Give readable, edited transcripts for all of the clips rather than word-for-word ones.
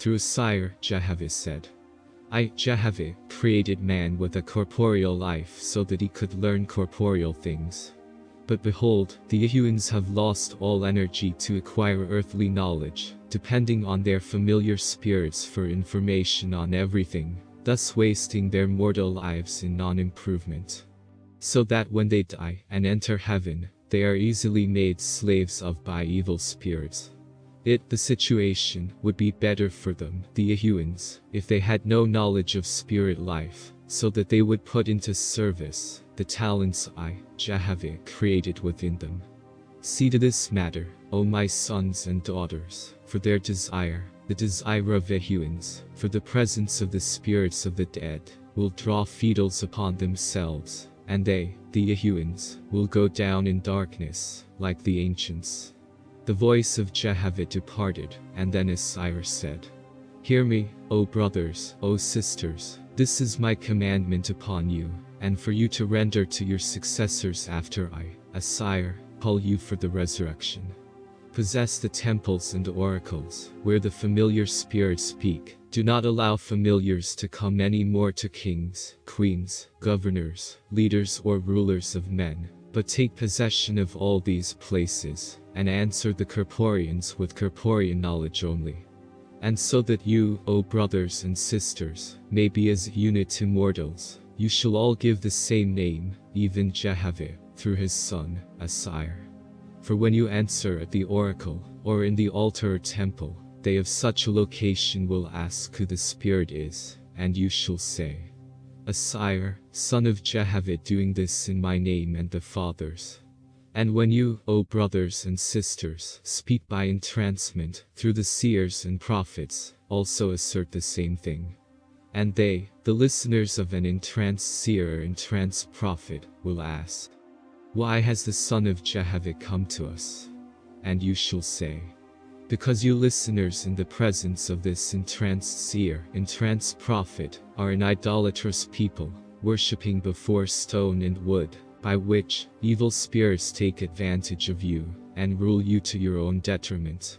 Through Sire, Jehovah said, I, Jehovah, created man with a corporeal life so that he could learn corporeal things. But behold, the Ahuans have lost all energy to acquire earthly knowledge, depending on their familiar spirits for information on everything, thus wasting their mortal lives in non-improvement. So that when they die and enter heaven, they are easily made slaves of by evil spirits. The situation would be better for them, the Ahuans, if they had no knowledge of spirit life, so that they would put into service the talents I, Jehovah, created within them. See to this matter, O my sons and daughters, for their desire, the desire of Ahuans, for the presence of the spirits of the dead, will draw fetals upon themselves, and they, the Ahuans, will go down in darkness, like the ancients. The voice of Jehovah departed, and then Osiris said, Hear me, O brothers, O sisters, this is my commandment upon you, and for you to render to your successors after I, a sire, call you for the resurrection. Possess the temples and oracles, where the familiar spirits speak. Do not allow familiars to come any more to kings, queens, governors, leaders or rulers of men, but take possession of all these places, and answer the corporeans with corporean knowledge only. And so that you, O brothers and sisters, may be as a unit to mortals, you shall all give the same name, even Jehovah, through his son, a sire. For when you answer at the oracle, or in the altar or temple, they of such a location will ask who the spirit is, and you shall say, A sire, son of Jehovah, doing this in my name and the Father's. And when you, O brothers and sisters, speak by entrancement, through the seers and prophets, also assert the same thing. And they, the listeners of an entranced seer or entranced prophet, will ask, Why has the Son of Jehovah come to us? And you shall say, Because you listeners in the presence of this entranced seer, entranced prophet, are an idolatrous people, worshipping before stone and wood, by which evil spirits take advantage of you, and rule you to your own detriment.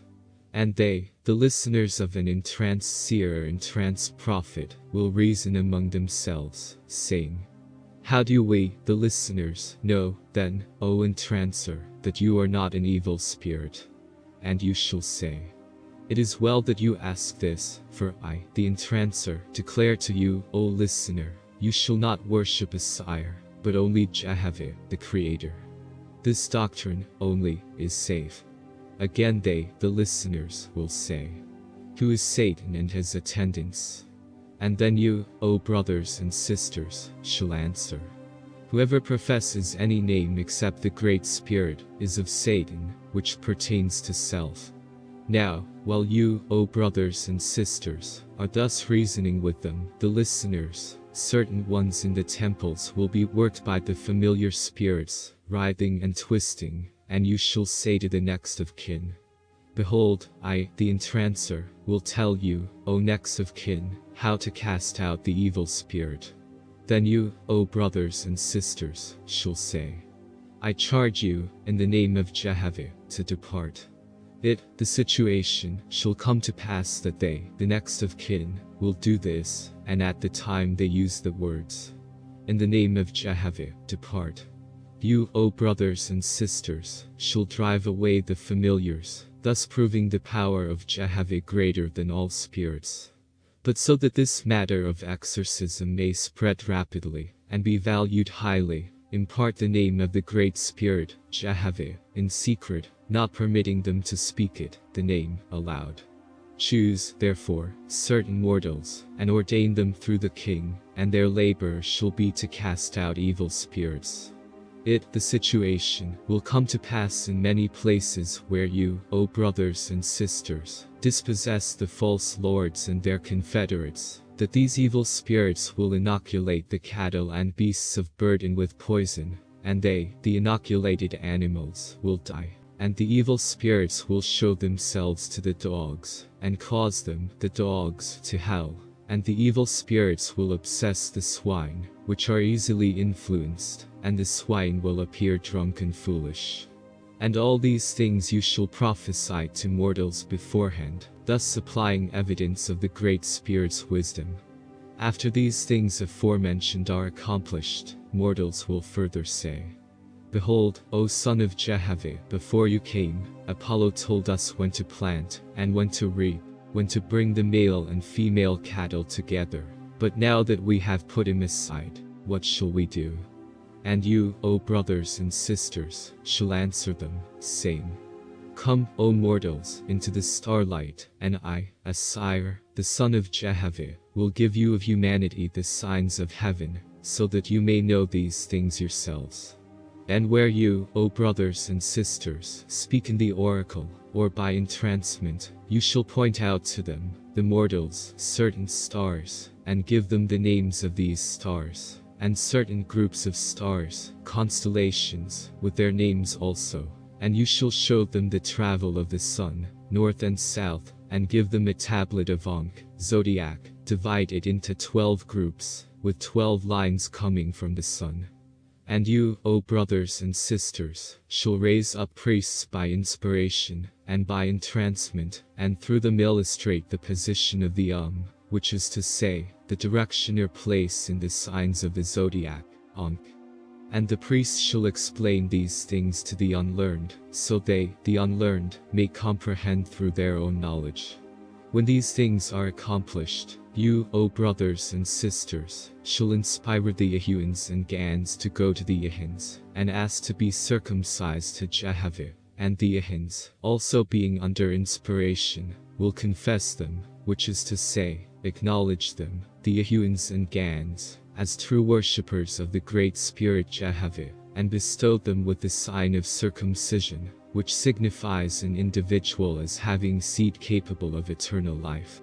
And they, the listeners of an entranced seer or entranced prophet, will reason among themselves, saying, How do we, the listeners, know, then, O entrancer, that you are not an evil spirit? And you shall say, It is well that you ask this, for I, the entrancer, declare to you, O listener, you shall not worship a sire, but only Jehovah, the Creator. This doctrine, only, is safe. Again they, the listeners, will say, Who is Satan and his attendants? And then you, O brothers and sisters, shall answer, Whoever professes any name except the Great Spirit, is of Satan, which pertains to self. Now, while you, O brothers and sisters, are thus reasoning with them, the listeners, certain ones in the temples will be worked by the familiar spirits, writhing and twisting, and you shall say to the next of kin, Behold, I, the entrancer, will tell you, O next of kin, how to cast out the evil spirit. Then you, O brothers and sisters, shall say, I charge you, in the name of Jehovah, to depart. The situation, shall come to pass that they, the next of kin, will do this, and at the time they use the words, In the name of Jehovah, depart. You, O brothers and sisters, shall drive away the familiars, thus proving the power of Jehovah greater than all spirits. But so that this matter of exorcism may spread rapidly, and be valued highly, impart the name of the Great Spirit, Jehovah, in secret, not permitting them to speak it, the name, aloud. Choose, therefore, certain mortals, and ordain them through the king, and their labor shall be to cast out evil spirits. The situation, will come to pass in many places where you, O brothers and sisters, dispossess the false lords and their confederates, that these evil spirits will inoculate the cattle and beasts of burden with poison, and they, the inoculated animals, will die, and the evil spirits will show themselves to the dogs, and cause them, the dogs, to howl, and the evil spirits will obsess the swine, which are easily influenced, and the swine will appear drunk and foolish. And all these things you shall prophesy to mortals beforehand, thus supplying evidence of the Great Spirit's wisdom. After these things aforementioned are accomplished, mortals will further say, Behold, O son of Jehovah, before you came, Apollo told us when to plant, and when to reap, when to bring the male and female cattle together. But now that we have put him aside, what shall we do? And you, O brothers and sisters, shall answer them, saying, Come, O mortals, into the starlight, and I, a sire, the son of Jehovah, will give you of humanity the signs of heaven, so that you may know these things yourselves. And where you, O brothers and sisters, speak in the oracle, or by entrancement, you shall point out to them, the mortals, certain stars, and give them the names of these stars, and certain groups of stars, constellations, with their names also. And you shall show them the travel of the sun, north and south, and give them a tablet of Ankh, Zodiac, divide it into 12 groups, with 12 lines coming from the sun. And you, O brothers and sisters, shall raise up priests by inspiration, and by entrancement, and through them illustrate the position of the which is to say, the direction or place in the signs of the Zodiac, Ankh. And the priests shall explain these things to the unlearned, so they, the unlearned, may comprehend through their own knowledge. When these things are accomplished, you, O brothers and sisters, shall inspire the Ahuans and Gans to go to the Ahins, and ask to be circumcised to Jehovah, and the Ahins, also being under inspiration, will confess them, which is to say, acknowledge them, the Ahuans and Gans, as true worshippers of the Great Spirit Jehovah, and bestow them with the sign of circumcision, which signifies an individual as having seed capable of eternal life.